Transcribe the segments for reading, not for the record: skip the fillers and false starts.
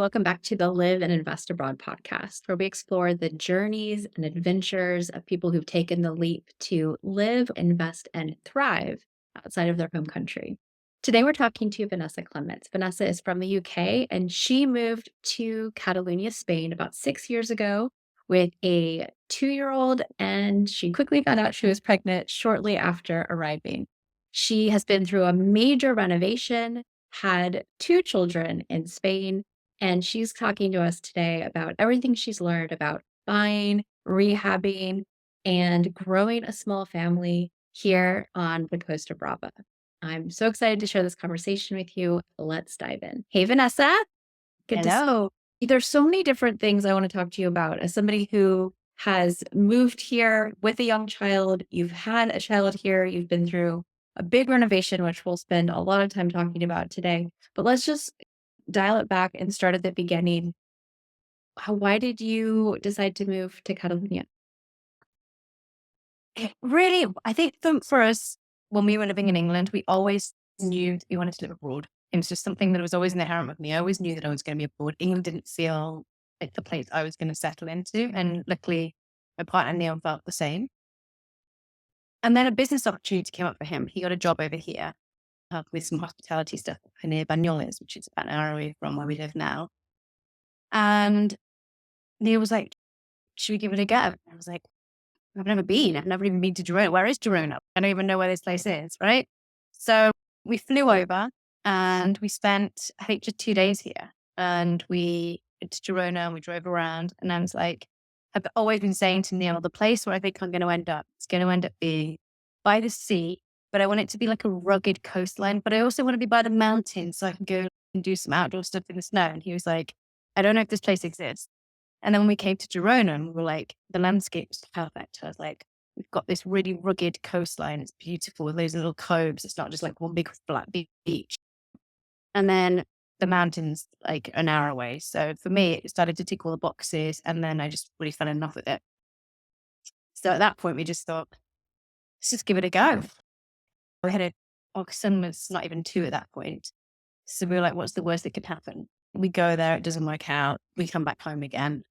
Welcome back to the Live and Invest Abroad podcast, where we explore the journeys and adventures of people who've taken the leap to live, invest, and thrive outside of their home country. Today, we're talking to Vanessa Clements. Vanessa is from the UK, and she moved to Catalonia, Spain about 6 years ago with a 2-year-old, and she quickly found out she was pregnant shortly after arriving. She has been through a major renovation, had two children in Spain, and she's talking to us today about everything she's learned about buying, rehabbing, and growing a small family here on the coast of Brava. I'm so excited to share this conversation with you. Let's dive in. Hey, Vanessa. Good to see Hello. you. There's so many different things I want to talk to you about. As somebody who has moved here with a young child, you've had a child here, you've been through a big renovation, which we'll spend a lot of time talking about today. But let's just dial it back and start at the beginning. Why did you decide to move to Catalonia? Really, I think for us, when we were living in England, we always knew that we wanted to live abroad. It was just something that was always inherent with me. I always knew that I was going to be abroad. England didn't feel like the place I was going to settle into. And luckily, my partner Neil felt the same. And then a business opportunity came up for him. He got a job over here with some hospitality stuff near Banyoles, which is about an hour away from where we live now. And Neil was like, should we give it a go? And I was like, I've never been. I've never even been to Girona. Where is Girona? I don't even know where this place is, right? So we flew over and we spent, I think, just 2 days here. And we went to Girona and we drove around. And I was like, I've always been saying to Neil, the place where I think I'm going to end up, it's going to end up being by the sea, but I want it to be like a rugged coastline. But I also want to be by the mountains so I can go and do some outdoor stuff in the snow. And he was like, I don't know if this place exists. And then when we came to Girona, and we were like, the landscape's perfect. I was like, we've got this really rugged coastline. It's beautiful with those little coves. It's not just like one big flat beach. And then the mountains like an hour away. So for me, it started to tick all the boxes. And then I just really fell in love with it. So at that point, we just thought, let's just give it a go. We had our son was not even 2 at that point. So we were like, what's the worst that could happen? We go there, it doesn't work out. We come back home again.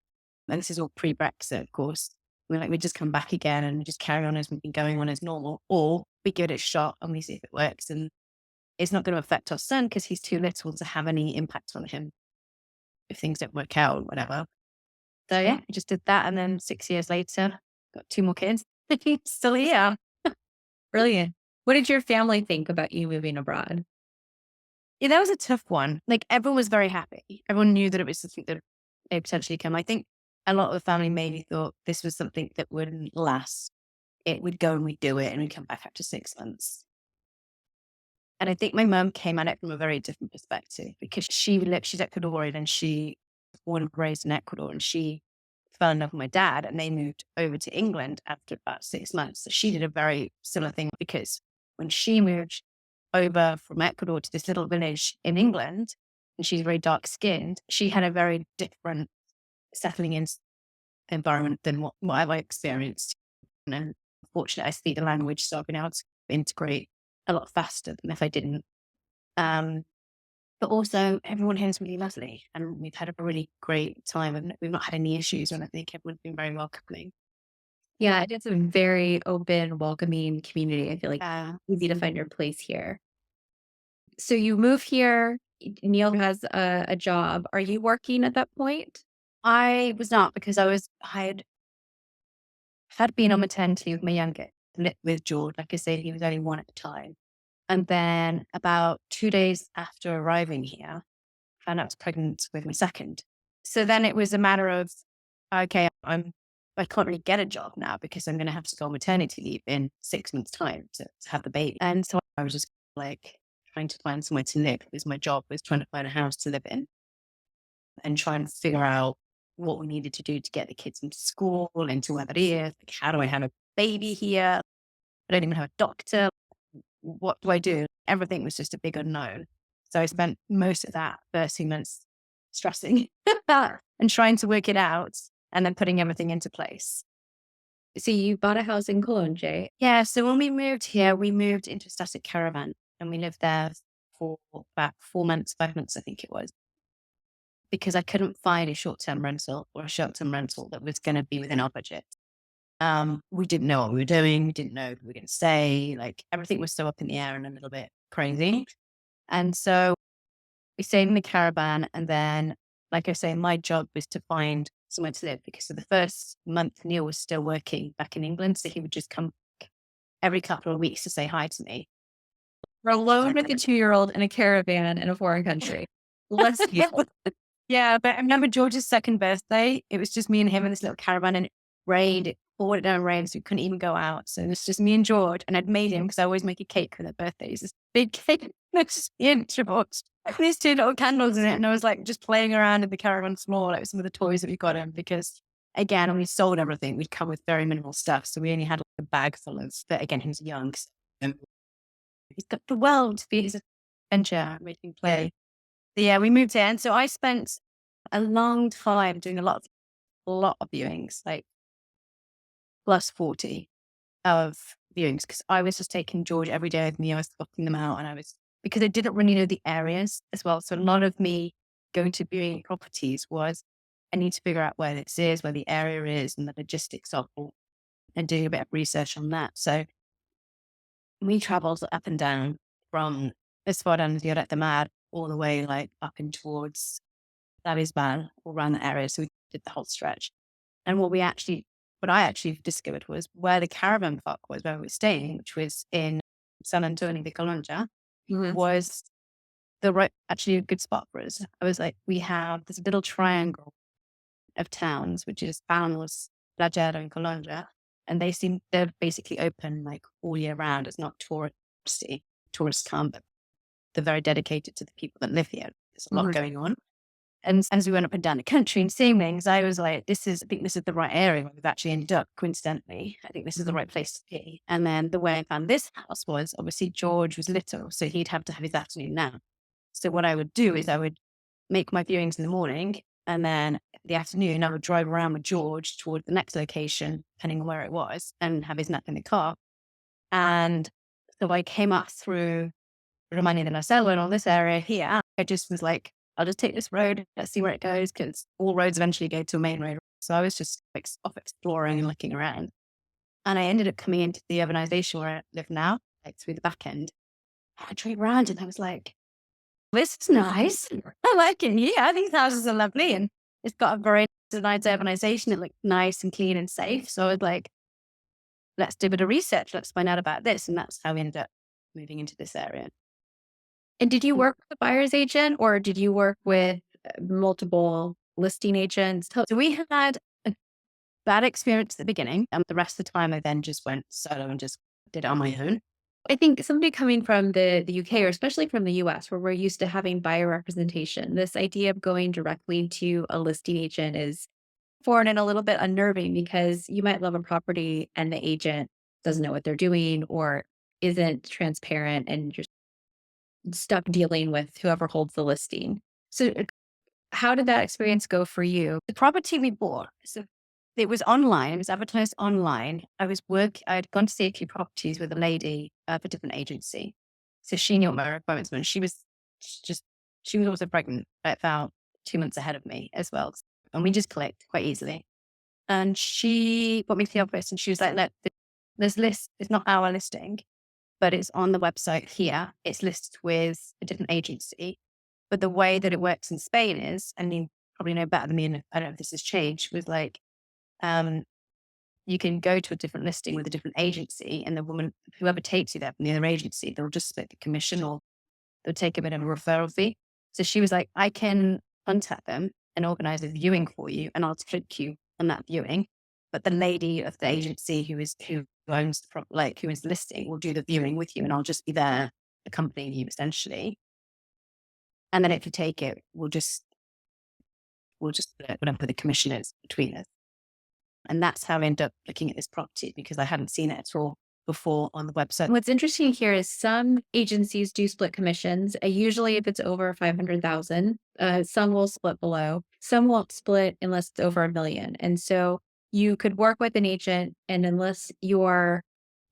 And this is all pre-Brexit, of course. We're like, we just come back again and we just carry on as we've been going on as normal, or we give it a shot and we see if it works. And it's not going to affect our son because he's too little to have any impact on him if things don't work out or whatever. So yeah, we just did that. And then 6 years later, got 2 more kids. Still here. Brilliant. What did your family think about you moving abroad? Yeah, that was a tough one. Like everyone was very happy. Everyone knew that it was something that may potentially come. I think a lot of the family maybe thought this was something that wouldn't last. It would go and we'd do it and we'd come back after 6 months. And I think my mum came at it from a very different perspective because she's Ecuadorian and she was born and raised in Ecuador and she fell in love with my dad and they moved over to England after about 6 months. So she did a very similar thing because when she moved over from Ecuador to this little village in England, and she's very dark skinned, she had a very different settling in environment than what I've experienced. And unfortunately, I speak the language, so I've been able to integrate a lot faster than if I didn't. But also, everyone here is really lovely, and we've had a really great time, and we've not had any issues. And I think everyone's been very welcoming. Yeah, it's a very open, welcoming community. I feel like Uh, easy to find your place here. So you move here. Neil has a job. Are you working at that point? I was not because I had been on maternity with my youngest, lived with George. Like I said, he was only 1 at the time. And then about 2 days after arriving here, I found out I was pregnant with my second. So then it was a matter of, okay, I can't really get a job now because I'm going to have to go on maternity leave in 6 months' time to have the baby. And so I was just like trying to find somewhere to live because my job was trying to find a house to live in and trying to figure out what we needed to do to get the kids into school, into where it is. Like, how do I have a baby here? I don't even have a doctor. What do I do? Everything was just a big unknown. So I spent most of that first 2 months stressing and trying to work it out and then putting everything into place. So you bought a house in Cologne, Jay. Yeah. So when we moved here, we moved into a static caravan and we lived there for about 4 months, 5 months, I think it was. because I couldn't find a short-term rental or a short-term rental that was going to be within our budget. We didn't know what we were doing. We didn't know if we were going to stay. Like everything was so up in the air and a little bit crazy. And so we stayed in the caravan. And then, like I say, my job was to find somewhere to live because for the first month, Neil was still working back in England. So he would just come every couple of weeks to say hi to me. We're alone with a 2-year-old in a caravan in a foreign country. Bless you. Yeah, but I remember George's second birthday. It was just me and him in this little caravan, and it rained. It poured down rain, so we couldn't even go out. So it was just me and George, and I'd made him because I always make a cake for their birthdays. This big cake, it's just me and George. These 2 little candles in it, and I was like just playing around in the caravan floor, like some of the toys that we got him. Because again, when we sold everything, we'd come with very minimal stuff, so we only had like a bag full of. But again, he was young, so he's got the world to be his adventure, making play. So yeah, we moved here, and so I spent a long time doing a lot of viewings, like plus 40 of viewings, because I was just taking George every day with me. I was booking them out, and because I didn't really know the areas as well. So a lot of me going to viewing properties was I need to figure out where this is, where the area is, and the logistics of it, and doing a bit of research on that. So we traveled up and down from as far down as the Mar all the way like up and towards Davisban, all around that area. So we did the whole stretch. And what I actually discovered was where the caravan park was, where we were staying, which was in San Antonio de Calonja, was actually a good spot for us. I was like, we have this little triangle of towns, which is Palmas, Plajero, and Calonja. And they're basically open like all year round. It's not touristy. Tourists come, but they're very dedicated to the people that live here. There's a lot going on. And as we went up and down the country and seeing things, I was like, I think this is the right area where we've actually ended up, coincidentally. I think this is the right place to be. And then the way I found this house was obviously George was little, so he'd have to have his afternoon nap. So what I would do is I would make my viewings in the morning, and then the afternoon I would drive around with George toward the next location, depending on where it was, and have his nap in the car. And so I came up through Romagna de la Selva and all this area here. I just was like, I'll just take this road. Let's see where it goes, because all roads eventually go to a main road. So I was just like off exploring and looking around. And I ended up coming into the urbanization where I live now, like through the back end. I drove around and I was like, this is nice. I like it here. These houses are lovely. And it's got a very nice urbanization. It looked nice and clean and safe. So I was like, let's do a bit of research. Let's find out about this. And that's how we ended up moving into this area. And did you work with a buyer's agent, or did you work with multiple listing agents? So we had a bad experience at the beginning. And the rest of the time I then just went solo and just did it on my own. I think somebody coming from the UK, or especially from the US, where we're used to having buyer representation, this idea of going directly to a listing agent is foreign and a little bit unnerving, because you might love a property and the agent doesn't know what they're doing or isn't transparent, and you're stuck dealing with whoever holds the listing. So how did that experience go for you? The property we bought, so it was online. It was advertised online. I'd gone to see a few properties with a lady of a different agency. So she knew what my requirements were. She was also pregnant about 2 months ahead of me as well. And we just clicked quite easily. And she got me to the office and she was like, look, this list is not our listing, but it's on the website here. It's listed with a different agency. But the way that it works in Spain is, and you probably know better than me, and I don't know if this has changed, was like, you can go to a different listing with a different agency, and whoever takes you there from the other agency, they'll just split the commission, or they'll take a bit of a referral fee. So she was like, I can contact them and organize a viewing for you, and I'll take you on that viewing. But the lady of the agency who owns who is listing will do the viewing with you, and I'll just be there accompanying you essentially. And then if you take it, we'll just split whatever the commission is between us. And that's how I ended up looking at this property, because I hadn't seen it at all before on the website. What's interesting here is some agencies do split commissions. Usually if it's over 500,000, some will split below. Some won't split unless it's over 1 million. And so you could work with an agent, and unless you're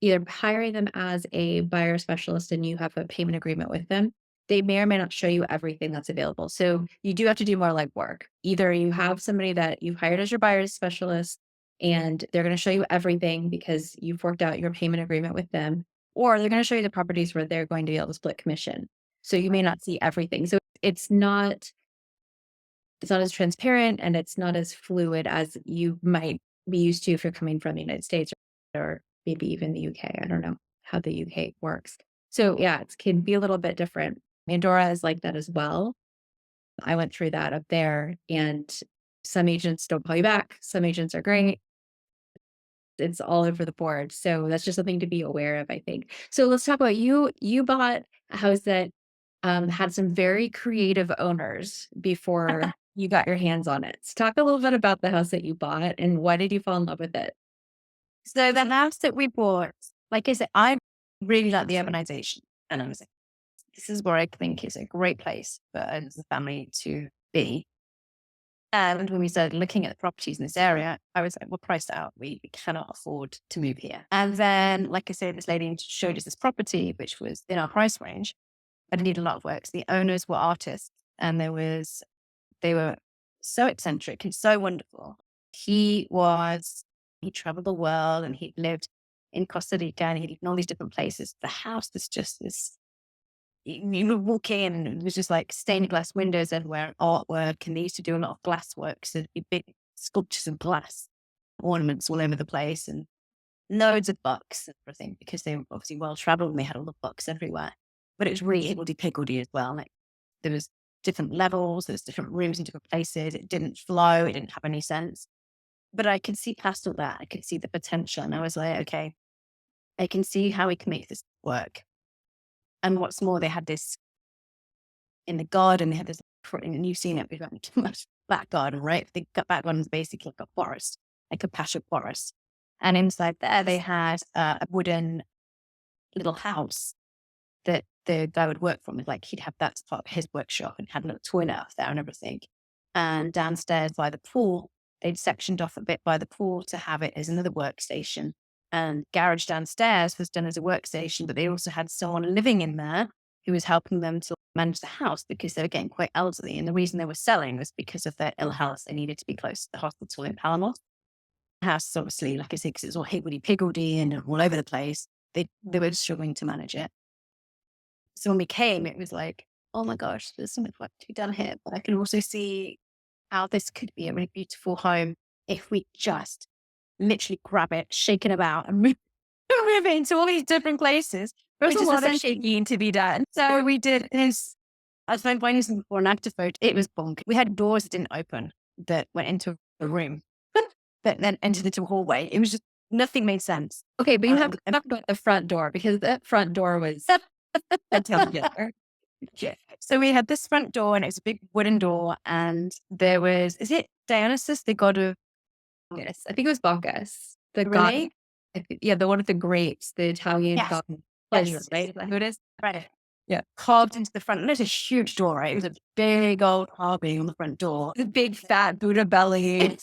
either hiring them as a buyer specialist and you have a payment agreement with them, they may or may not show you everything that's available. So you do have to do more legwork. Either you have somebody that you've hired as your buyer's specialist and they're going to show you everything because you've worked out your payment agreement with them, or they're going to show you the properties where they're going to be able to split commission. So you may not see everything. So it's not as transparent and it's not as fluid as you might be used to if you're coming from the United States or maybe even the UK. I don't know how the UK works. So yeah, it can be a little bit different. Andorra is like that as well. I went through that up there, and some agents don't call you back. Some agents are great. It's all over the board. So that's just something to be aware of, I think. So let's talk about you. You bought a house that had some very creative owners before you got your hands on it. So talk a little bit about the house that you bought and why did you fall in love with it? So the house that we bought, like I said, I really like the urbanization. And I was like, this is where I think is a great place for us as a family to be. And when we started looking at the properties in this area, I was like, we're priced out. We cannot afford to move here. And then, like I said, this lady showed us this property, which was in our price range, but it needed a lot of work. So the owners were artists and they were so eccentric and so wonderful. He traveled the world and he lived in Costa Rica and he lived in all these different places. The house was just this, you would walk in and it was just like stained glass windows everywhere, artwork. And they used to do a lot of glass work. So there'd be big sculptures of glass ornaments all over the place and loads of bucks and everything because they were obviously well traveled and they had all the bucks everywhere. But it was really higgledy-piggledy as well. Like there was different levels, there's different rooms in different places. It didn't flow, it didn't have any sense. But I could see past all that. I could see the potential. And I was like, okay, I can see how we can make this work. And what's more, they had this in the garden, they had this, and you've seen it, we've got too much back garden, right? The back garden is basically like a forest, like a pasture forest. And inside there, they had a wooden little house that the guy would work from. Like he'd have that as part of his workshop and had a little toilet up there and everything. And downstairs by the pool, they'd sectioned off a bit by the pool to have it as another workstation. And garage downstairs was done as a workstation, but they also had someone living in there who was helping them to manage the house because they were getting quite elderly. And the reason they were selling was because of their ill health. They needed to be close to the hospital in Palamos. The house is obviously, like I said, because it's all higgledy-piggledy and all over the place, they were struggling to manage it. So when we came, it was like, oh my gosh, there's so much work to be done here. But I can also see how this could be a really beautiful home if we just literally grab it, shake it about, and move it into all these different places. There's Which a is lot of essentially shaking to be done. so we did this. I was finding this before an active photo. It was bonk. We had doors that didn't open that went into a room that then entered into a hallway. It was just nothing made sense. Okay, but you have to talk about the front door because that front door was together. Yeah. So we had this front door and it was a big wooden door and there was, is it Dionysus, the god of Yes, I think it was Bacchus, the god. really? Yeah, the one with the grapes, the Italian Yes. god of pleasure, Yes. right? Is that who it is? Right. Yeah. Carved into the front. And it's a huge door, right? It was a big old carving on the front door. The big fat Buddha belly,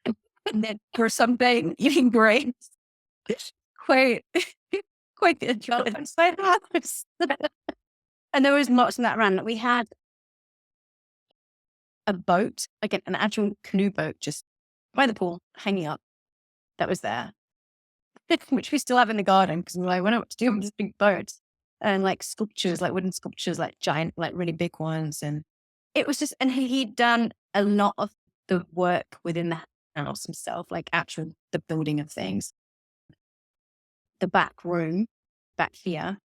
and then or something eating grapes. Quite, quite the Well, inside the house. And there was lots of that around. We had a boat, like an actual canoe boat, just by the pool, hanging up. That was there, which we still have in the garden because we're like, we don't know what to do with this big boat. And like sculptures, like wooden sculptures, like giant, like really big ones. And it was just, and he'd done a lot of the work within the house himself, like actual the building of things. The back room back here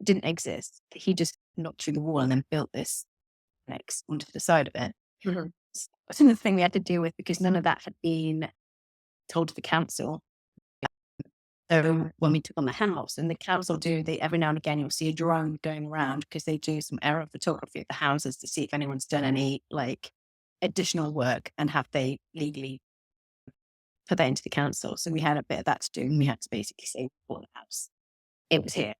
didn't exist. He just knocked through the wall and then built this next onto the side of it. Mhm. That's another thing we had to deal with because none of that had been told to the council. So when we took on the house, and the council they every now and again you'll see a drone going around because they do some aerial photography of the houses to see if anyone's done any like additional work and have they legally put that into the council. So we had a bit of that to do, and we had to basically say for the house, it was here.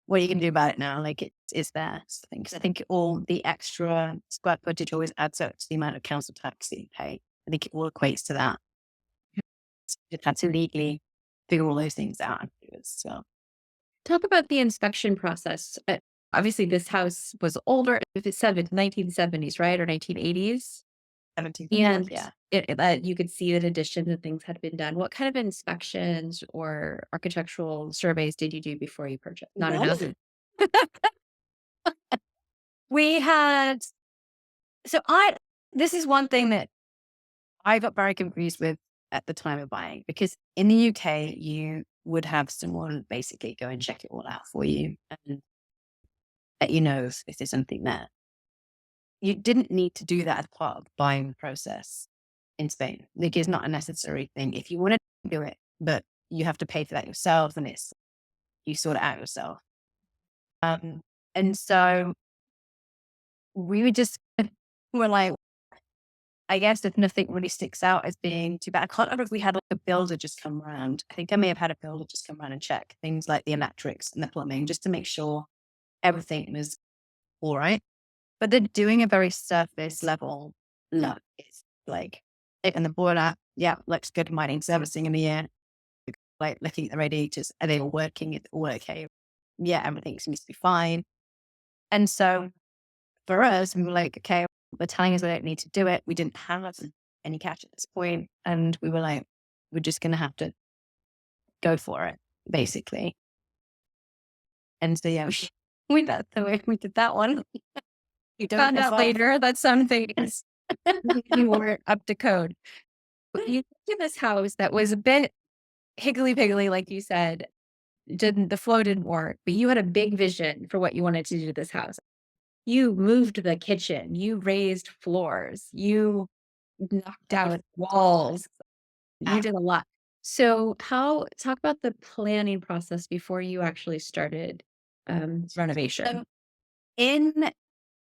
What are you going to do about it now? Like it's there. Because I think all the extra square footage always adds up to the amount of council tax that you pay. I think it all equates to that. So you had to legally figure all those things out. So Talk about the inspection process. Obviously, this house was older. If it's 1970s, right? Or 1980s. 17. And Yeah. you could see that additions and things had been done. What kind of inspections or architectural surveys did you do before you purchased? Not None. enough. We had, so this is one thing that I got very confused with at the time of buying, because in the UK, you would have someone basically go and check it all out for you and let you know if there's something there. You didn't need to do that as part of the buying process in Spain. Like, it's not a necessary thing. If you want to do it, but you have to pay for that yourself, and you sort it out yourself. And so we were just were like, I guess if nothing really sticks out as being too bad. I can't remember if we had like a builder just come around. I think I may have had a builder just come around and check things like the electrics and the plumbing, just to make sure everything was all right. But they're doing a very surface level look. It's like, and the boiler, yeah, looks good. Mining servicing in the air, like looking at the radiators. Are they all working? It's all okay. Yeah, everything seems to be fine. And so for us, we were like, okay, they're telling us we don't need to do it. We didn't have any cash at this point, and we were like, we're just going to have to go for it, basically. And so, yeah, we did the way we did that one. You don't Found out later that some things you weren't up to code. But you did this house that was a bit higgly piggly, like you said. The flow didn't work, but you had a big vision for what you wanted to do to this house. You moved the kitchen, you raised floors, you knocked out walls, you did a lot. So talk about the planning process before you actually started, renovation. So in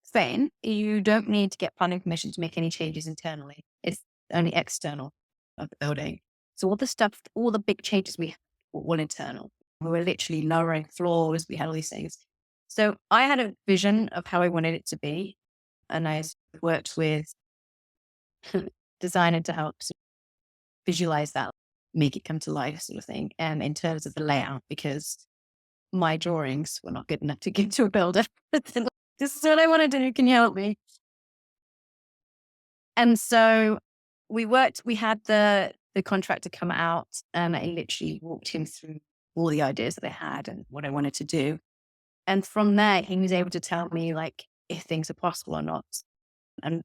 Spain, you don't need to get planning permission to make any changes internally. It's only external of the building. So all the stuff, all the big changes we had were all internal. We were literally lowering floors. We had all these things. So I had a vision of how I wanted it to be, and I worked with designer to help visualize that, make it come to life, sort of thing. And in terms of the layout, because my drawings were not good enough to give to a builder. This is what I want to do. Can you help me? And so we had the contractor come out, and I literally walked him through all the ideas that I had and what I wanted to do. And from there, he was able to tell me like if things are possible or not, and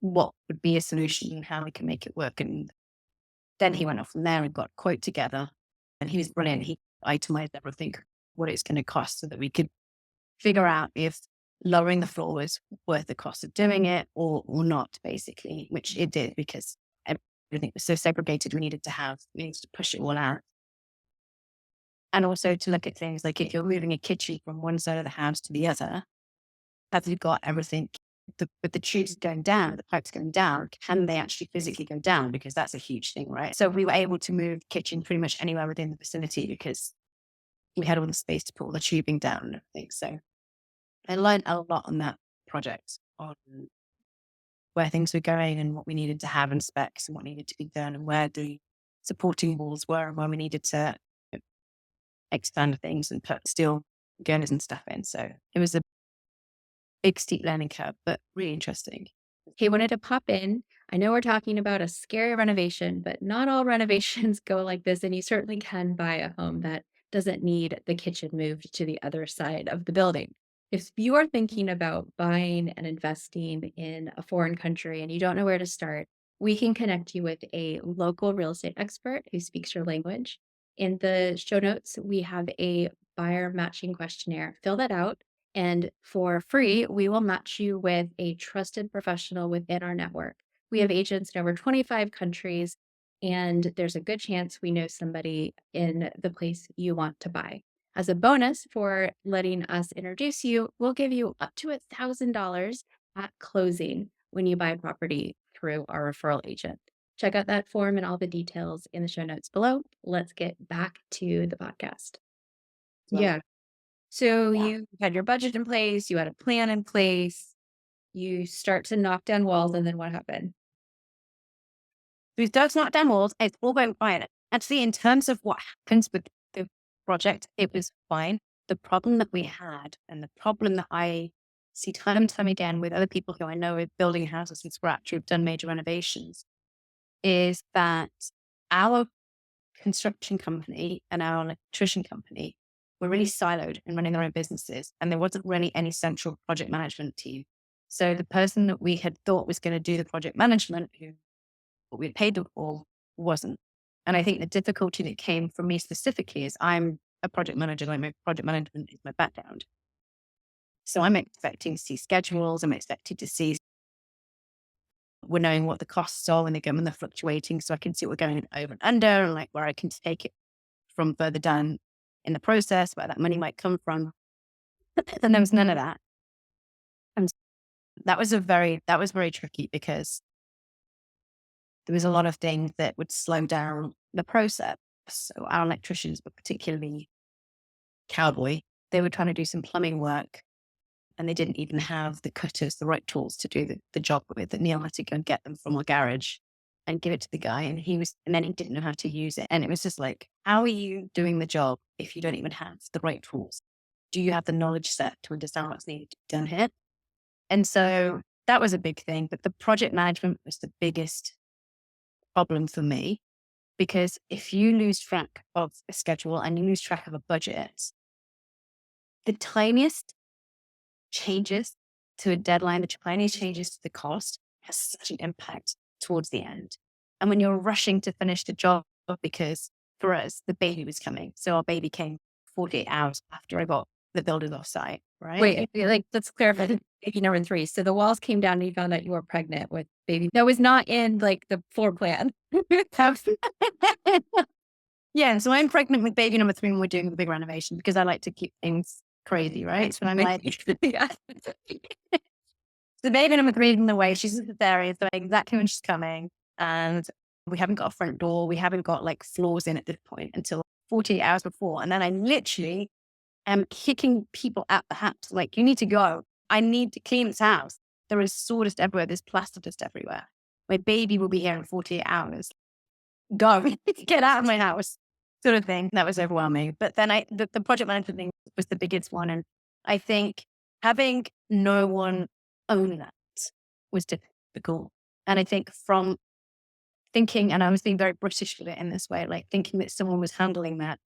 what would be a solution and how we can make it work. And then he went off from there and got a quote together, and he was brilliant. He itemized everything, what it's going to cost, so that we could figure out if lowering the floor was worth the cost of doing it or not, basically, which it did, because everything was so segregated. We needed to push it all out. And also to look at things like if you're moving a kitchen from one side of the house to the other, have you got everything with the tubes going down, the pipes going down, can they actually physically go down? Because that's a huge thing, right? So we were able to move the kitchen pretty much anywhere within the vicinity because we had all the space to put all the tubing down and everything. So I learned a lot on that project, on where things were going and what we needed to have in specs and what needed to be done and where the supporting walls were and where we needed to expand things and put steel girders and stuff in. So it was a big steep learning curve, but really interesting. Hey, wanted to pop in. I know we're talking about a scary renovation, but not all renovations go like this. And you certainly can buy a home that doesn't need the kitchen moved to the other side of the building. If you are thinking about buying and investing in a foreign country and you don't know where to start, we can connect you with a local real estate expert who speaks your language. In the show notes, we have a buyer matching questionnaire. Fill that out. And for free, we will match you with a trusted professional within our network. We have agents in over 25 countries, and there's a good chance we know somebody in the place you want to buy. As a bonus for letting us introduce you, we'll give you up to $1,000 at closing when you buy a property through our referral agent. Check out that form and all the details in the show notes below. Let's get back to the podcast. Yeah. So Yeah. you had your budget in place, you had a plan in place, you start to knock down walls, and then what happened? We don't knock down walls. It's all going fine. Actually, in terms of what happens with the project, it was fine. the problem that we had, and the problem that I see time and time again with other people who I know are building houses from scratch, who've done major renovations, is that our construction company and our electrician company were really siloed in running their own businesses, and there wasn't really any central project management team. So the person that we had thought was going to do the project management, who what we had paid them for, wasn't. And I think the difficulty that came from me specifically is I'm a project manager, like my project management is my background. So I'm expecting to see schedules. I'm expecting to see, we're knowing what the costs are when they go and they're fluctuating. So I can see what we're going over and under, and like where I can take it from further down in the process, where that money might come from. And there was none of that. And that was very tricky, because there was a lot of things that would slow down the process. So our electricians were particularly cowboy. They were trying to do some plumbing work, and they didn't even have the cutters, the right tools to do the job with. That Neil had to go and get them from a garage and give it to the guy. And then he didn't know how to use it. And it was just like, how are you doing the job if you don't even have the right tools? Do you have the knowledge set to understand what's needed to be done here? And so that was a big thing. But the project management was the biggest problem for me, because if you lose track of a schedule and you lose track of a budget, the tiniest changes to a deadline, the tiniest changes to the cost has such an impact towards the end. And when you're rushing to finish the job, because for us, the baby was coming. So our baby came 48 hours after I got the builders off site, right? Wait, like, let's clarify. Baby number 3. So the walls came down and you found out you were pregnant with baby. That was not in like the floor plan. Yeah, so I'm pregnant with baby number 3 when we're doing the big renovation, because I like to keep things crazy, right? So I'm like, Yeah. the baby number 3 is in the way. She's in the area, so exactly when she's coming. And we haven't got a front door. We haven't got like floors in at this point until 48 hours before. And then I literally am kicking people out the house. Like, you need to go. I need to clean this house. There is sawdust everywhere. There's plaster dust everywhere. My baby will be here in 48 hours. Go, get out of my house, sort of thing. That was overwhelming. But then the project management thing was the biggest one. And I think having no one own that was difficult. And I think from thinking, and I was being very British with it in this way, like thinking that someone was handling that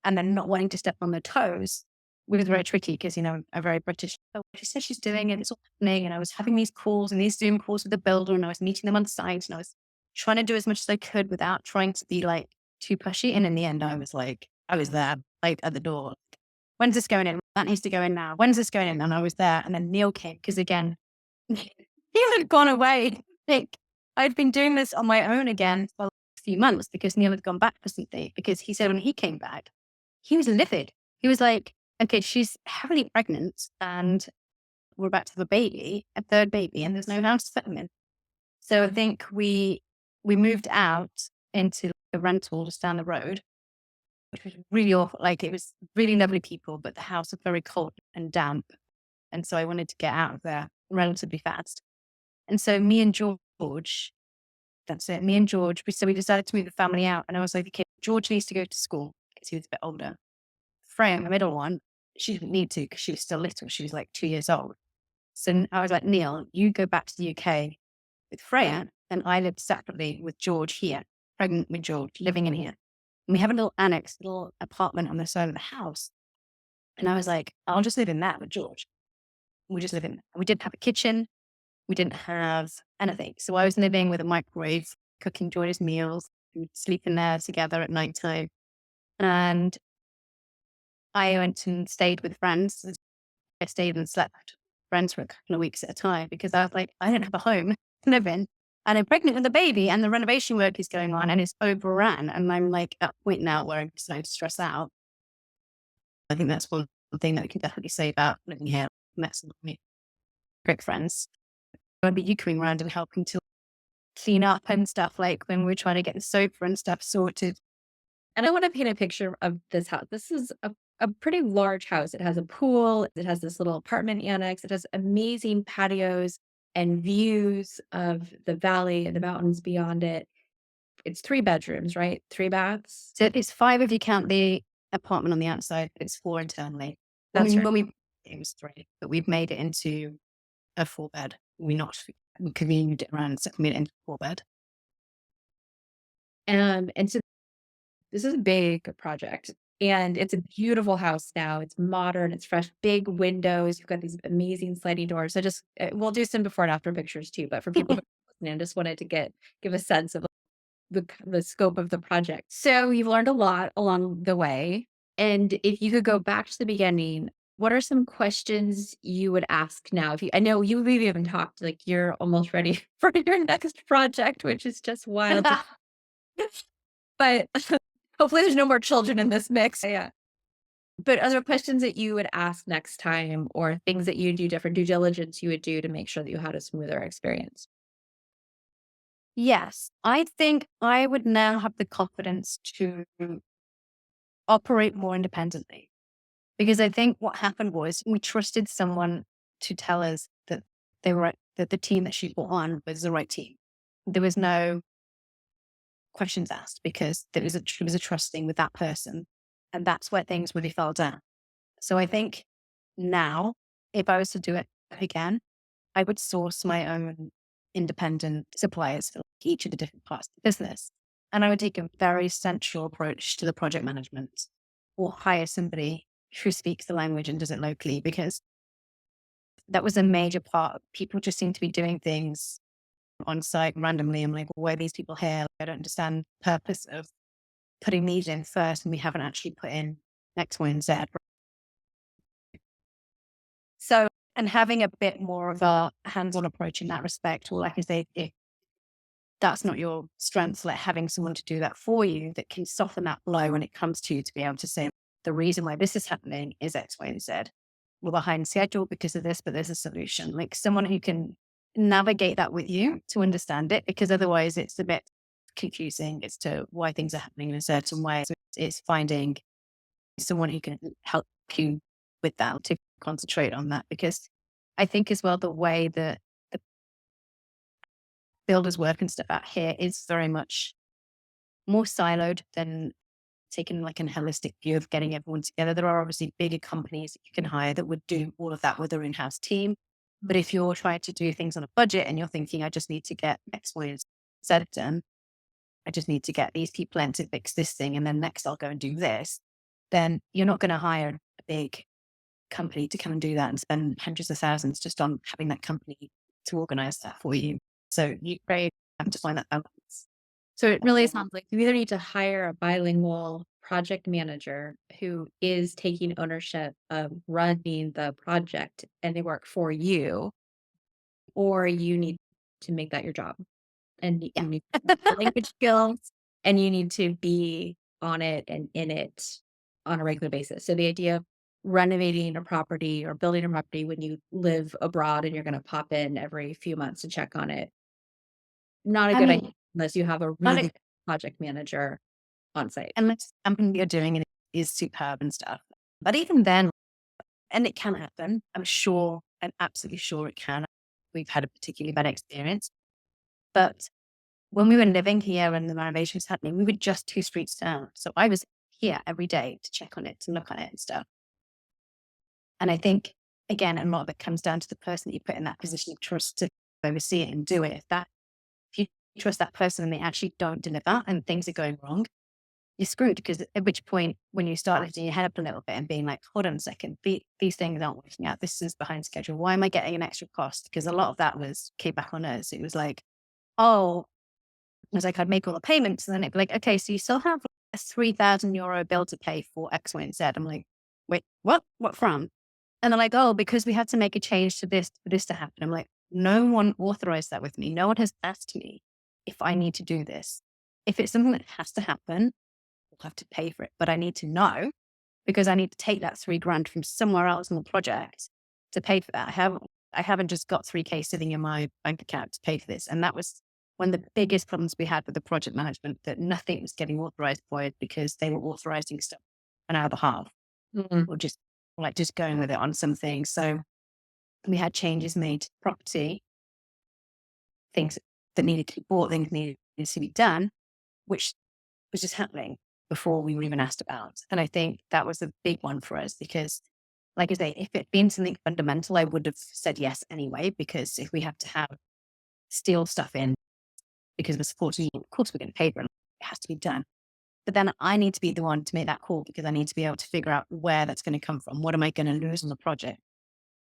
and then not wanting to step on their toes was very tricky, because, I'm very British. Oh, she says she's doing it, it's all happening. And I was having these calls and these Zoom calls with the builder, and I was meeting them on site, and I was trying to do as much as I could without trying to be like too pushy. And in the end, I was there, like at the door. When's this going in? That needs to go in now. When's this going in? And I was there. And then Neil came, because again, Neil had gone away. Like, I'd been doing this on my own again for a few months, because Neil had gone back for something. Because he said when he came back, he was livid. He was like, okay, she's heavily pregnant and we're about to have a third baby, and there's no house to fit them in. So I think we moved out into a rental just down the road, which was really awful. Like, it was really lovely people, but the house was very cold and damp. And so I wanted to get out of there relatively fast. And so me and George, we decided to move the family out. And I was like, okay, George needs to go to school because he was a bit older. Freya, my middle one, she didn't need to because she was still little. She was like 2 years old. So I was like, Neil, you go back to the UK with Freya, and I lived separately with George here, pregnant with George, living in here. And we have a little apartment on the side of the house. And I was like, I'll just live in that with George. We just live in, we didn't have a kitchen. We didn't have anything. So I was living with a microwave, cooking George's meals. We would sleep in there together at nighttime. And I went and stayed with friends. I stayed and slept with friends for a couple of weeks at a time, because I was like, I don't have a home to live in. And I'm pregnant with a baby, and the renovation work is going on, and it's overrun. And I'm like at a point now where I'm starting to stress out. I think that's one thing that we can definitely say about living here. Met some great friends. I'd be you coming around and helping to clean up and stuff, like when we're trying to get the sofa and stuff sorted. And I want to paint a picture of this house. This is a pretty large house. It has a pool. It has this little apartment annex. It has amazing patios and views of the valley and the mountains beyond it. It's 3 bedrooms, right? 3 baths. So it's 5 if you count the apartment on the outside. It's 4 internally. That's right. When we it was 3, but we've made it into a 4-bed. We convened it around, so we made it into a 4-bed. And so this is a big project, and it's a beautiful house now. It's modern, it's fresh, big windows. You've got these amazing sliding doors. So just we'll do some before and after pictures too. But for people who are listening, I just wanted to give a sense of the scope of the project. So you've learned a lot along the way, and if you could go back to the beginning, what are some questions you would ask now? If you, I know you we've even talked like you're almost ready for your next project, which is just wild. But hopefully there's no more children in this mix. Yeah. But are there questions that you would ask next time or things that you do different due diligence you would do to make sure that you had a smoother experience? Yes, I think I would now have the confidence to operate more independently, because I think what happened was we trusted someone to tell us that that the team that she brought on was the right team. There was no questions asked because there was a trusting with that person, and that's where things really fell down. So I think now, if I was to do it again, I would source my own independent suppliers for each of the different parts of the business. And I would take a very central approach to the project management, or hire somebody who speaks the language and does it locally, because that was a major part. People just seem to be doing things on site randomly. I'm like, well, why are these people here? I don't understand the purpose of putting these in first, and we haven't actually put in X, Y, and Z. So, and having a bit more of a hands-on approach in that respect, or like I say, if that's not your strength, like having someone to do that for you that can soften that blow when it comes to you, to be able to say, the reason why this is happening is X, Y, and Z. We're behind schedule because of this, but there's a solution. Like someone who can navigate that with you to understand it, because otherwise it's a bit confusing as to why things are happening in a certain way. So it's finding someone who can help you with that, to concentrate on that. Because I think as well, the way that the builders work and stuff out here is very much more siloed than taking like an holistic view of getting everyone together. There are obviously bigger companies that you can hire that would do all of that with their in-house team. But if you're trying to do things on a budget and you're thinking, I just need to get X, Y, and Z done, I just need to get these people in to fix this thing, and then next I'll go and do this, then you're not going to hire a big company to come and do that and spend hundreds of thousands just on having that company to organize that for you. So you very have to find that balance. So it really sounds like you either need to hire a bilingual project manager who is taking ownership of running the project and they work for you, or you need to make that your job. And Yeah. you need the language skills and you need to be on it and in it on a regular basis. So the idea of renovating a property or building a property when you live abroad and you're going to pop in every few months to check on it, not a I good idea mean, unless you have a not really a, good project manager on site. unless something you're doing and it is superb and stuff. But even then, and it can happen, I'm sure, I'm absolutely sure it can. We've had a particularly bad experience. But when we were living here and the renovation was happening, we were just 2 streets down. So I was here every day to check on it, to look at it and stuff. And I think, again, a lot of it comes down to the person that you put in that position of trust to oversee it and do it. If you trust that person and they actually don't deliver and things are going wrong, you're screwed. Because at which point, when you start lifting your head up a little bit and being like, hold on a second, these things aren't working out. This is behind schedule. Why am I getting an extra cost? Because a lot of that came back on us. It was like, oh, it was like I'd make all the payments and then it'd be like, okay, so you still have a €3,000 bill to pay for X, Y, and Z. I'm like, wait, what? What from? And they're like, oh, because we had to make a change to this for this to happen. I'm like, no one authorized that with me. No one has asked me if I need to do this. If it's something that has to happen, we'll have to pay for it. But I need to know, because I need to take that 3 grand from somewhere else in the project to pay for that. I haven't just got 3K sitting in my bank account to pay for this. And that was one of the biggest problems we had with the project management, that nothing was getting authorized for it because they were authorizing stuff on our behalf, Mm. or just going with it on some things. So we had changes made to property, things that needed to be bought, things needed to be done, which was just happening. before we were even asked about. And I think that was a big one for us because, like I say, if it'd been something fundamental, I would have said yes anyway, because if we have to have steel stuff in because of a support union, of course we're getting paid for it. It has to be done. But then I need to be the one to make that call because I need to be able to figure out where that's going to come from. What am I going to lose on the project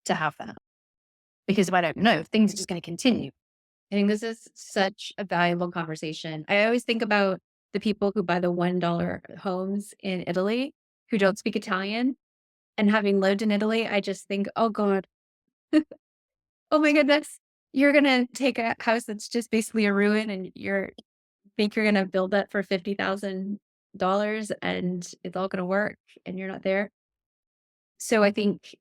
to have that? Because if I don't know, things are just going to continue. I think this is such a valuable conversation. I always think about the people who buy the $1 homes in Italy who don't speak Italian. And having lived in Italy, I just think, oh God, oh my goodness, you're gonna take a house that's just basically a ruin and you're gonna build that for $50,000 and it's all gonna work and you're not there. So I think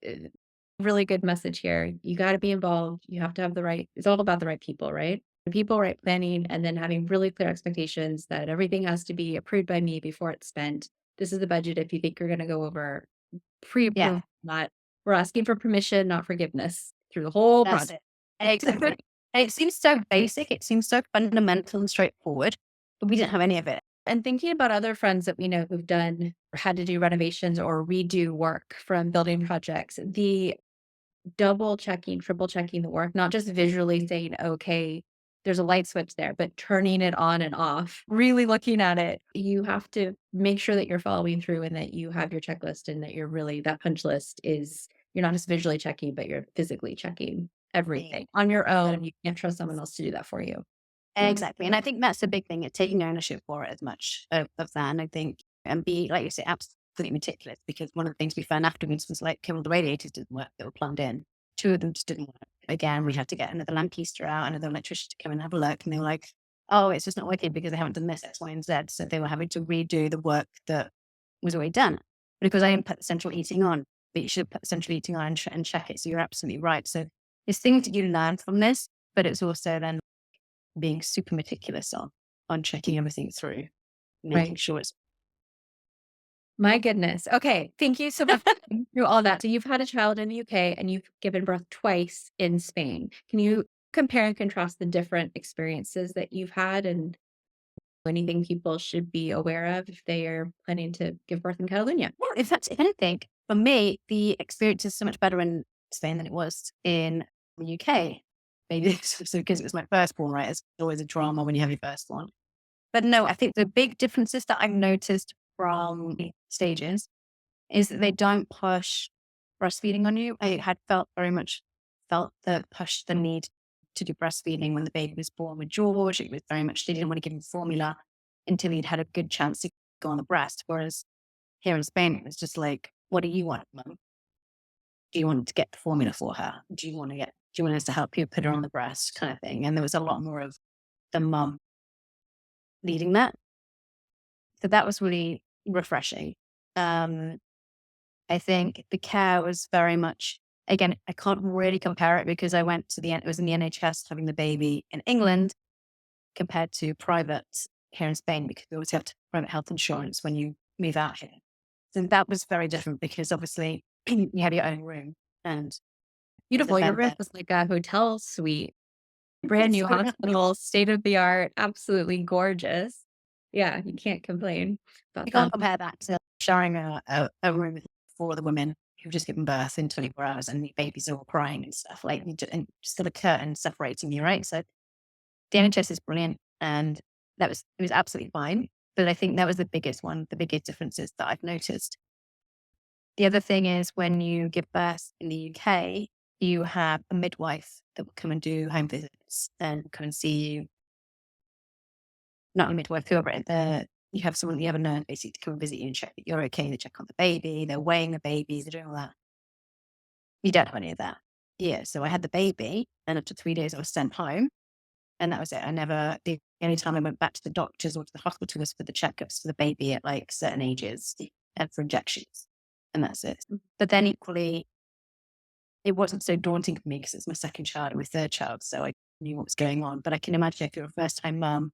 really good message here. You got to be involved. You have to have the right, it's all about the right people, right? The people, right planning, and then having really clear expectations that everything has to be approved by me before it's spent. This is the budget. If you think you're going to go over, Yeah, pre-approved, not, we're asking for permission, not forgiveness through the whole that's project. it. Exactly. And it seems so basic. It seems so fundamental and straightforward, but we didn't have any of it. And thinking about other friends that we know who've done or had to do renovations or redo work from building projects, the double checking, triple checking the work, not just visually saying, okay, there's a light switch there, but turning it on and off, really looking at it. You have to make sure that you're following through and that you have your checklist and that you're really, that punch list is, you're not just visually checking, but you're physically checking everything on your own. You can't trust someone else to do that for you. Exactly. And I think that's the big thing, it's taking ownership for it as much of that. And I think, and be, like you say, absolutely meticulous because one of the things we found afterwards was like, okay, well, the radiators didn't work that were plumbed in. Two of them just didn't work. Again, we had to get another lamp keister out, another electrician to come and have a look. And they were like, oh, it's just not working because they haven't done this, X, Y, and Z. So they were having to redo the work that was already done. Because I didn't put the central heating on, but you should put the central heating on and check it. So you're absolutely right. So there's things that you learn from this, but it's also then being super meticulous on checking everything through, making Right. sure it's My goodness. Okay. Thank you so much for going through all that. So you've had a child in the UK and you've given birth twice in Spain. Can you compare and contrast the different experiences that you've had and anything people should be aware of if they are planning to give birth in Catalonia? well, if that's if anything, for me, the experience is so much better in Spain than it was in the UK. Maybe so because it was my firstborn, right? It's always a drama when you have your firstborn. But no, I think the big differences that I've noticed from the stages is that they don't push breastfeeding on you. I had felt the push the need to do breastfeeding when the baby was born with George. It was very much they didn't want to give him formula until he'd had a good chance to go on the breast. Whereas here in Spain, it was just like, what do you want, mum? Do you want to get the formula for her? Do you want us to help you put her on the breast kind of thing? And there was a lot more of the mum leading that. So that was really refreshing. Um, I think the care was very much, again, I can't really compare it because I went to it was in the NHS having the baby in England compared to private here in Spain because we always have private health insurance when you move out here. So that was very different because obviously you have your own room and the Beautiful. Your bed birth there. was like a hotel suite, brand new hospital, state of the art, absolutely gorgeous. Yeah, you can't complain about You that. can't compare that to sharing a room with four other women who've just given birth in 24 hours and the babies are all crying and stuff. Like, and just got a curtain separating you, right? So the NHS is brilliant. And it was absolutely fine. But I think that was the biggest one, the biggest differences that I've noticed. The other thing is when you give birth in the UK, you have a midwife that will come and do home visits and come and see you. Not a midwife, whoever, you have someone, you have a nurse basically to come and visit you and check that you're okay. They check on the baby, they're weighing the baby, they're doing all that. You don't have any of that. Yeah. So I had the baby, and after 3 days, I was sent home, and that was it. The only time I went back to the doctors or to the hospital was for the checkups for the baby at like certain ages and for injections, and that's it. But then equally, it wasn't so daunting for me because it's my second child and my third child, so I knew what was going on. But I can imagine if you're a first time mum,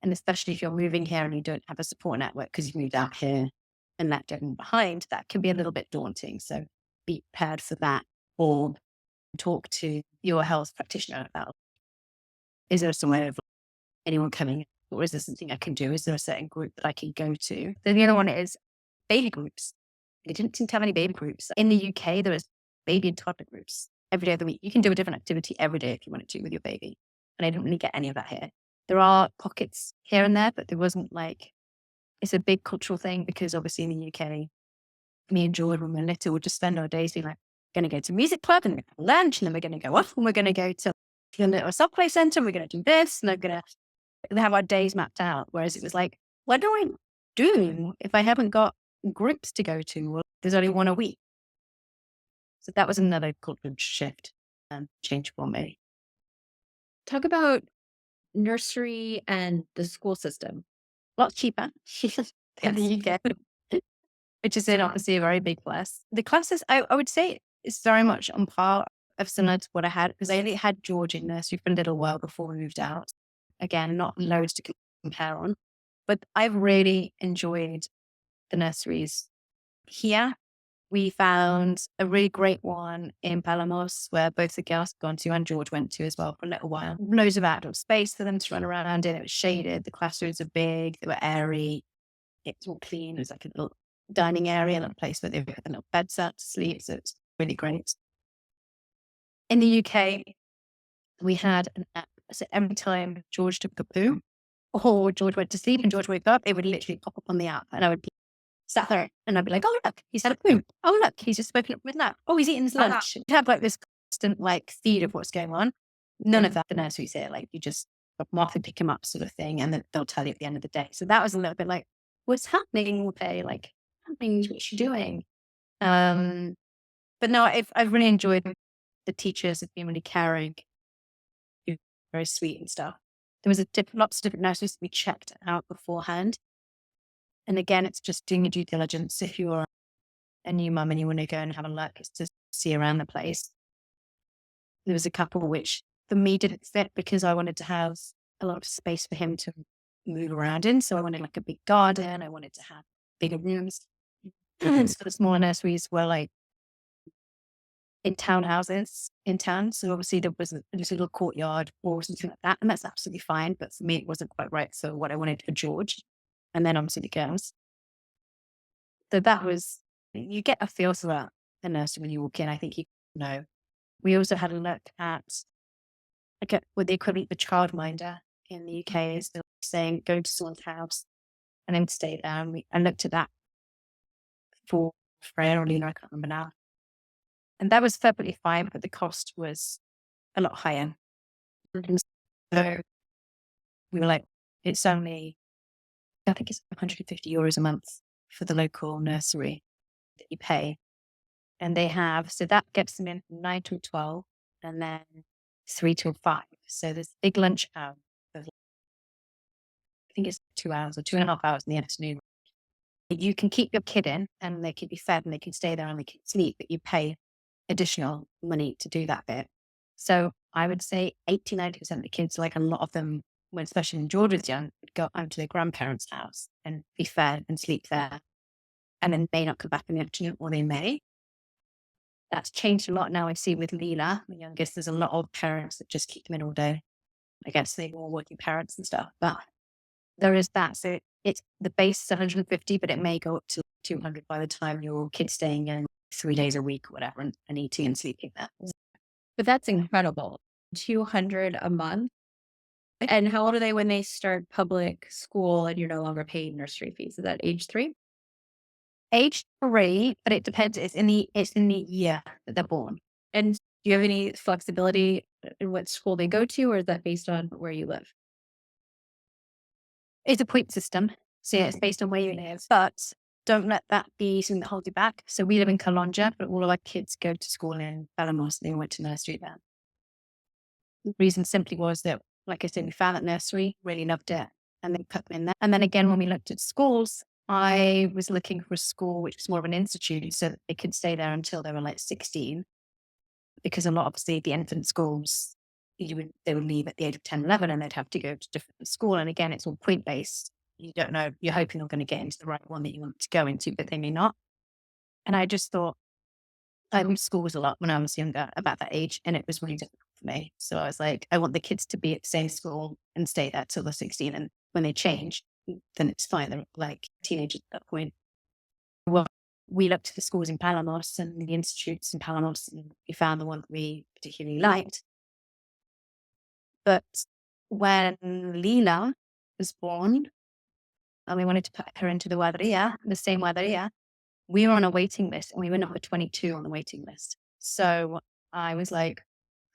and especially if you're moving here and you don't have a support network because you've moved out here and left everyone behind, that can be a little bit daunting. So be prepared for that, or talk to your health practitioner about, is there some way of anyone coming or is there something I can do? Is there a certain group that I can go to? Then the other one is baby groups. They didn't seem to have any baby groups. In the UK, there is baby and toddler groups every day of the week. You can do a different activity every day if you wanted to with your baby. And I didn't really get any of that here. There are pockets here and there, but there wasn't like, it's a big cultural thing because obviously in the UK, me and George, when we were little, would just spend our days being like, going to go to music club and we're going to have lunch and then we're going to go off and we're going to go to a little subplay center and we're going to do this and we're going to have our days mapped out. Whereas it was like, what do I do if I haven't got groups to go to? Well, there's only one a week. So that was another cultural shift and change for me. Talk about nursery and the school system. A lot cheaper than the UK, which is obviously a very big plus. The classes, I would say, is very much on par of similar to what I had because I only had George in nursery for a little while before we moved out. Again, not loads to compare on, but I've really enjoyed the nurseries here. We found a really great one in Palamos where both the girls had gone to and George went to as well for a little while. Loads of outdoor space for them to run around in. It was shaded. The classrooms are big. They were airy. It's all clean. It was like a little dining area, a little place where they put a little beds out to sleep. So it's really great. In the UK, we had an app. So every time George took a poo or George went to sleep and George woke up, it would literally pop up on the app and I would be sat there and I'd be like, oh, look, he's had a poo. Oh, look, he's just woken up with that. Oh, he's eating his lunch. You have like this constant like feed of what's going on. None of that, the nurseries here. Like you just drop him off and pick him up sort of thing. And then they'll tell you at the end of the day. So that was a little bit like, what's happening? Okay, like, what's she doing? But no, I've really enjoyed the teachers have been really caring, very sweet and stuff. There was lots of different nurseries that we checked out beforehand. And again, it's just doing your due diligence. If you're a new mum and you want to go and have a look, it's to see around the place. There was a couple which for me didn't fit because I wanted to have a lot of space for him to move around in. So I wanted like a big garden. I wanted to have bigger rooms. So the smaller nurseries were like in townhouses in town. So obviously there was a little courtyard or something like that. And that's absolutely fine. But for me, it wasn't quite right. So what I wanted for George and then obviously the girls. So that was, you get a feel for that a nursery when you walk in. I think you know. We also had a look at like what the equivalent of a childminder in the UK is saying go to someone's house and then stay there. And I looked at that for Freya or Lena, I can't remember now. And that was perfectly fine, but the cost was a lot higher. And so we were like, it's only, I think it's €150 a month for the local nursery that you pay. And they have, so that gets them in from 9 till 12 and then 3 till 5. So there's a big lunch hour. I think it's 2 hours or 2.5 hours in the afternoon. You can keep your kid in and they can be fed and they can stay there and they can sleep, but you pay additional money to do that bit. So I would say 80-90% of the kids, like a lot of them, when especially when George was young, would go out to their grandparents' house and be fed and sleep there. And then may not come back in the afternoon or they may. That's changed a lot now. I see with Leela, my youngest, there's a lot of parents that just keep them in all day. I guess they're all working parents and stuff, but there is that. So it's the base is 150, but it may go up to 200 by the time your kid's staying in 3 days a week, or whatever, and eating and sleeping there. But that's incredible. 200 a month. And how old are they when they start public school and you're no longer paying nursery fees? Is that age 3? Age 3, but it depends. It's in the year that they're born. And do you have any flexibility in what school they go to, or is that based on where you live? It's a point system. So yeah, it's based on where you live, but don't let that be something that holds you back. So we live in Catalonia, but all of our kids go to school in Palamos. They went to nursery there. The reason simply was that, like I said, we found that nursery, really loved it, and then put them in there. And then again, when we looked at schools, I was looking for a school which was more of an institute so that they could stay there until they were like 16. Because a lot, obviously, the infant schools, they would leave at the age of 10, 11, and they'd have to go to different school. And again, it's all point-based. You don't know, you're hoping they're going to get into the right one that you want to go into, but they may not. And I just thought, I moved schools a lot when I was younger, about that age, and it was really difficult for me. So I was like, I want the kids to be at the same school and stay there till they're 16. And when they change, then it's fine. They're like teenagers at that point. Well, we looked at the schools in Palamos and the institutes in Palamos, and we found the one that we particularly liked. But when Lila was born and we wanted to put her into the same guarderia, we were on a waiting list and we were number 22 on the waiting list. So I was like,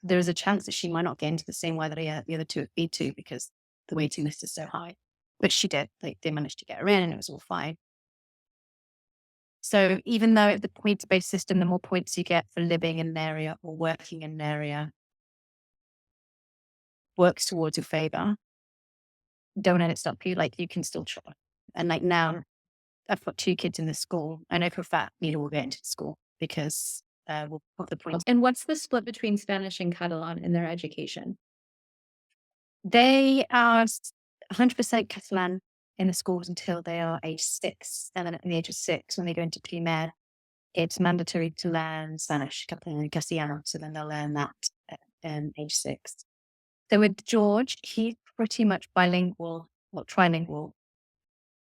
there's a chance that she might not get into the same guarderia the other two at B2 because the waiting list is so high. But she did. Like, they managed to get her in and it was all fine. So even though the points-based system, the more points you get for living in an area or working in an area works towards your favor, don't let it stop you. Like, you can still try. And like now, I've got 2 kids in the school. I know for a fact Nina will get into the school because we'll put the points. And what's the split between Spanish and Catalan in their education? They are 100% Catalan in the schools until they are age 6. And then at the age of 6, when they go into primaire, it's mandatory to learn Spanish, Catalan and Castellano. So then they'll learn that at age 6. So with George, he's pretty much bilingual or trilingual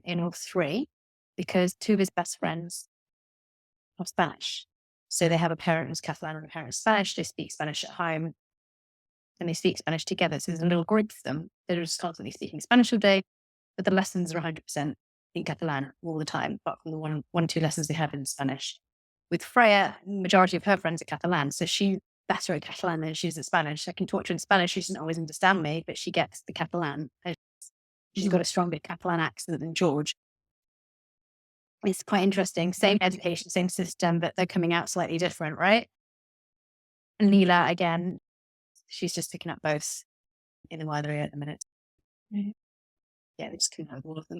in all 3 because 2 of his best friends are Spanish. So they have a parent who's Catalan and a parent who's Spanish. They speak Spanish at home and they speak Spanish together. So there's a little group of them that are just constantly speaking Spanish all day, but the lessons are 100% in Catalan all the time, apart from the one or 2 lessons they have in Spanish. With Freya, the majority of her friends are Catalan, so she's better at Catalan than she is at Spanish. I can talk to her in Spanish, she doesn't always understand me, but she gets the Catalan. She's got a stronger Catalan accent than George. It's quite interesting. Same education, same system, but they're coming out slightly different, right? And Leela, again, she's just picking up both in the wider area at the minute. Yeah, they just couldn't have all of them.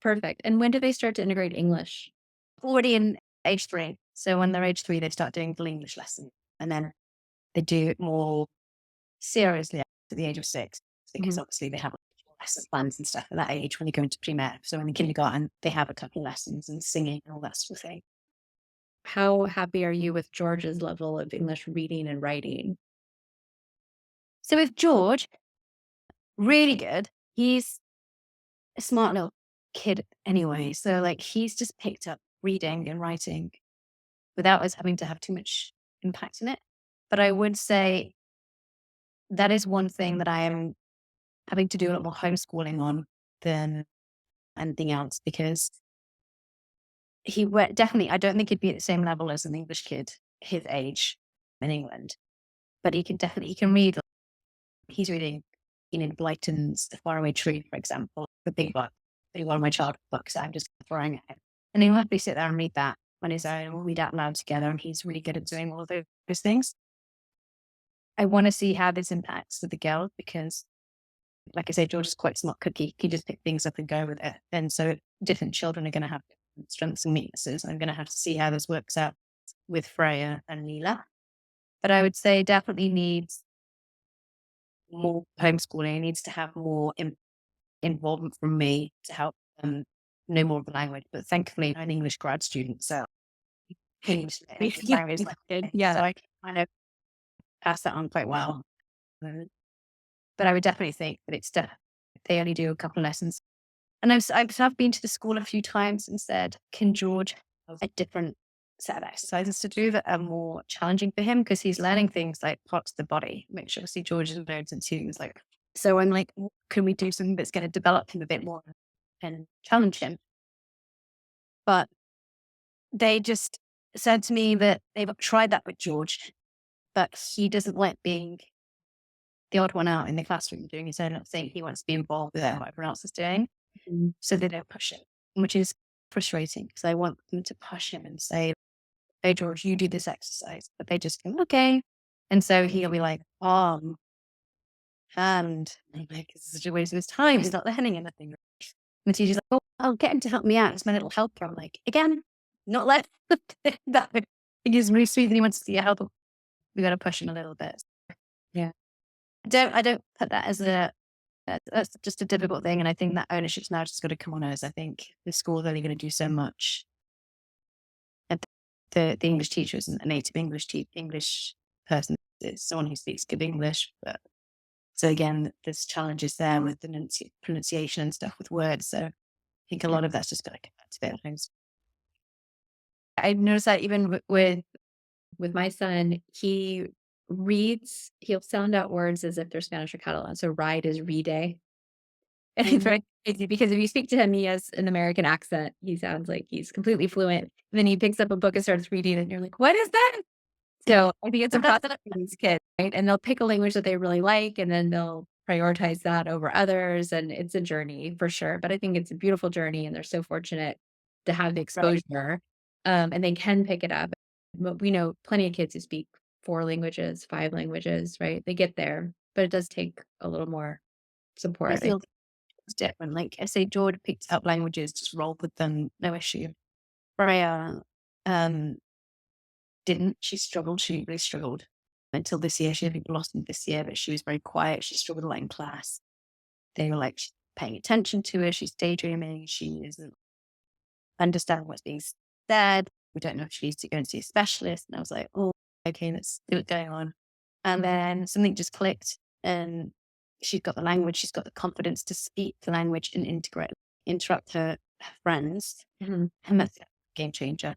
Perfect. And when do they start to integrate English? Already in age 3. So when they're age 3, they start doing the English lesson. And then they do it more seriously at the age of 6. Because obviously they have lesson plans and stuff at that age when you go into primaire. So in the kindergarten, they have a couple of lessons and singing and all that sort of thing. How happy are you with George's level of English reading and writing? So with George, really good. He's a smart little kid anyway. So like he's just picked up reading and writing without us having to have too much impact in it. But I would say that is one thing that I am having to do a lot more homeschooling on than anything else because definitely, I don't think he'd be at the same level as an English kid his age in England, but he can read. He's reading, Blyton's The Faraway Tree, for example, the big book, one of my childhood books that I'm just throwing at him. And he'll happily sit there and read that on his own. We'll read out loud together, and he's really good at doing all of those things. I want to see how this impacts with the girls because, like I say, George is quite a smart cookie. He just pick things up and go with it. And so different children are going to have different strengths and weaknesses. I'm going to have to see how this works out with Freya and Leela. But I would say definitely needs more homeschooling. It needs to have more involvement from me to help them know more of the language. But thankfully, I'm an English grad student, so English language is like good. Yeah, so I kind of pass that on quite well. But I would definitely think that they only do a couple of lessons. And I've been to the school a few times and said, can George have a different set of exercises to do that are more challenging for him? Because he's learning things like parts of the body, which obviously George has learned since he was like, so I'm like, can we do something that's going to develop him a bit more and challenge him? But they just said to me that they've tried that with George, but he doesn't like being the odd one out in the classroom doing his own thing. He wants to be involved with what everyone else is doing. So they don't push him, which is frustrating because I want them to push him and say, hey, George, you do this exercise. But they just go, okay. And so he'll be like, and I'm like, it's such a waste of his time. He's not learning anything. And the teacher's like, oh, I'll get him to help me out. It's my little helper. I'm like, again, not let that. He's really sweet and he wants to see a helper. We got to push him a little bit. Yeah. I don't put that as that's just a difficult thing. And I think that ownership's now just got to come on us. I think the school's only going to do so much. And the English teacher isn't a native English person. It's someone who speaks good English, but so again, there's challenges there with the pronunciation and stuff with words. So I think a Yeah. lot of that's just got to come back to their things. I noticed that even with my son, he'll sound out words as if they're Spanish or Catalan. So ride is ride. And it's Mm. very crazy because if you speak to him, he has an American accent. He sounds like he's completely fluent. Then he picks up a book and starts reading it, and you're like, "What is that?" So I think it's a process for these kids, right? And they'll pick a language that they really like, and then they'll prioritize that over others. And it's a journey for sure. But I think it's a beautiful journey, and they're so fortunate to have the Right. exposure, and they can pick it up. But we know plenty of kids who speak 4 languages, 5 languages, right? They get there, but it does take a little more I support. feel it's different. Like I say, George picked up languages, just rolled with them, no issue. Freya um, didn't. She struggled. She really struggled until this year. She had blossomed this year, but she was very quiet. She struggled a lot in class. They were like, she's paying attention to her. She's daydreaming. She isn't understanding what's being said. We don't know if she needs to go and see a specialist. And I was like, oh, okay, let's see what's going on. And then something just clicked, and she's got the language. She's got the confidence to speak the language and interrupt her friends. Mhm. And that's a game changer.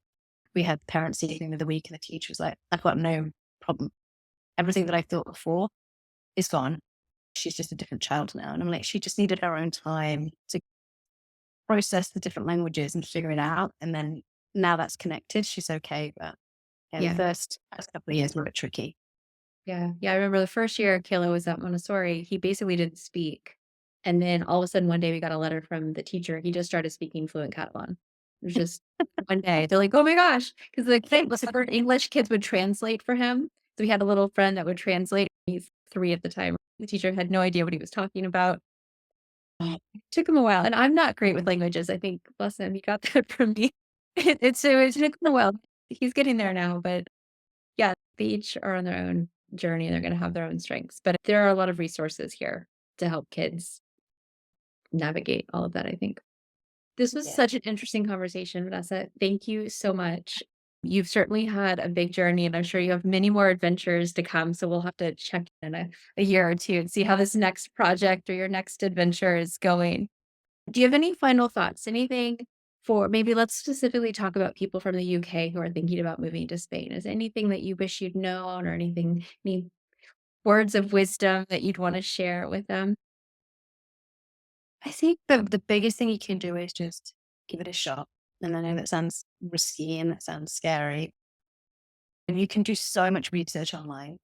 We had parents evening of the week, and the teacher was like, I've got no problem. Everything that I thought before is gone. She's just a different child now. And I'm like, she just needed her own time to process the different languages and figure it out. And then now that's connected, she's okay. But yeah, the Yeah. first couple of years were a bit tricky. Yeah. Yeah, I remember the first year Kayla was at Montessori, he basically didn't speak. And then all of a sudden one day we got a letter from the teacher. He just started speaking fluent Catalan. It was just one day. They're like, "Oh my gosh." Because the thing was for English kids would translate for him. So we had a little friend that would translate. He's 3 at the time. The teacher had no idea what he was talking about. It took him a while. And I'm not great with languages. I think, bless him, he got that from me. It took him a while. He's getting there now, but yeah, they each are on their own journey and they're gonna have their own strengths, but there are a lot of resources here to help kids navigate all of that, I think. This was Yeah. such an interesting conversation, Vanessa. Thank you so much. You've certainly had a big journey, and I'm sure you have many more adventures to come, so we'll have to check in a year or 2 and see how this next project or your next adventure is going. Do you have any final thoughts? Anything for maybe let's specifically talk about people from the UK who are thinking about moving to Spain. Is there anything that you wish you'd known or anything, any words of wisdom that you'd want to share with them? I think the biggest thing you can do is just give it a shot. And I know that sounds risky and that sounds scary. And you can do so much research online,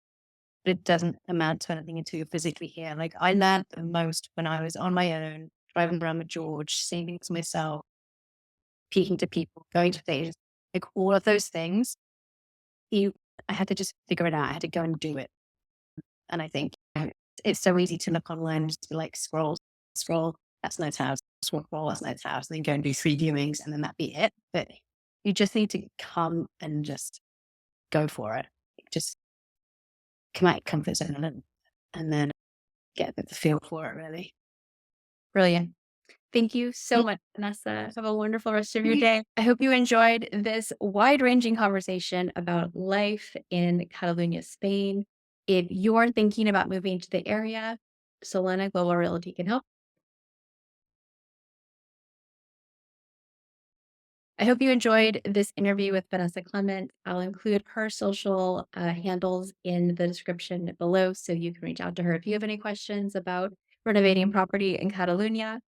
but it doesn't amount to anything until you're physically here. Like I learned the most when I was on my own, driving around with George, seeing things myself, speaking to people, going to things, like all of those things. You, I had to just figure it out. I had to go and do it. And I think it's so easy to look online and just be like, scroll, that's nice house, scroll, that's nice house, and then go and do 3 viewings and then that be it. But you just need to come and just go for it. Just come out your comfort zone a little and then get a bit of a feel for it, really. Brilliant. Thank you so Mm. much, Vanessa. Have a wonderful rest of your day. I hope you enjoyed this wide ranging conversation about life in Catalonia, Spain. If you're thinking about moving to the area, Solana Global Realty can help. I hope you enjoyed this interview with Vanessa Clements. I'll include her social handles in the description below so you can reach out to her if you have any questions about renovating property in Catalonia.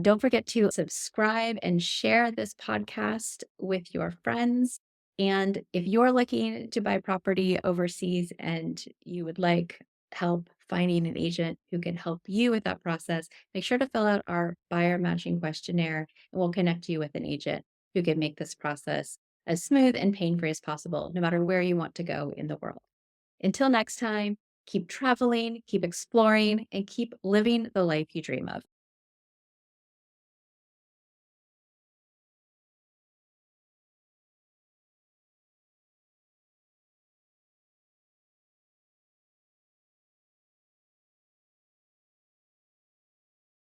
Don't forget to subscribe and share this podcast with your friends. And if you're looking to buy property overseas and you would like help finding an agent who can help you with that process, make sure to fill out our buyer matching questionnaire and we'll connect you with an agent who can make this process as smooth and pain free as possible, no matter where you want to go in the world. Until next time, keep traveling, keep exploring, and keep living the life you dream of.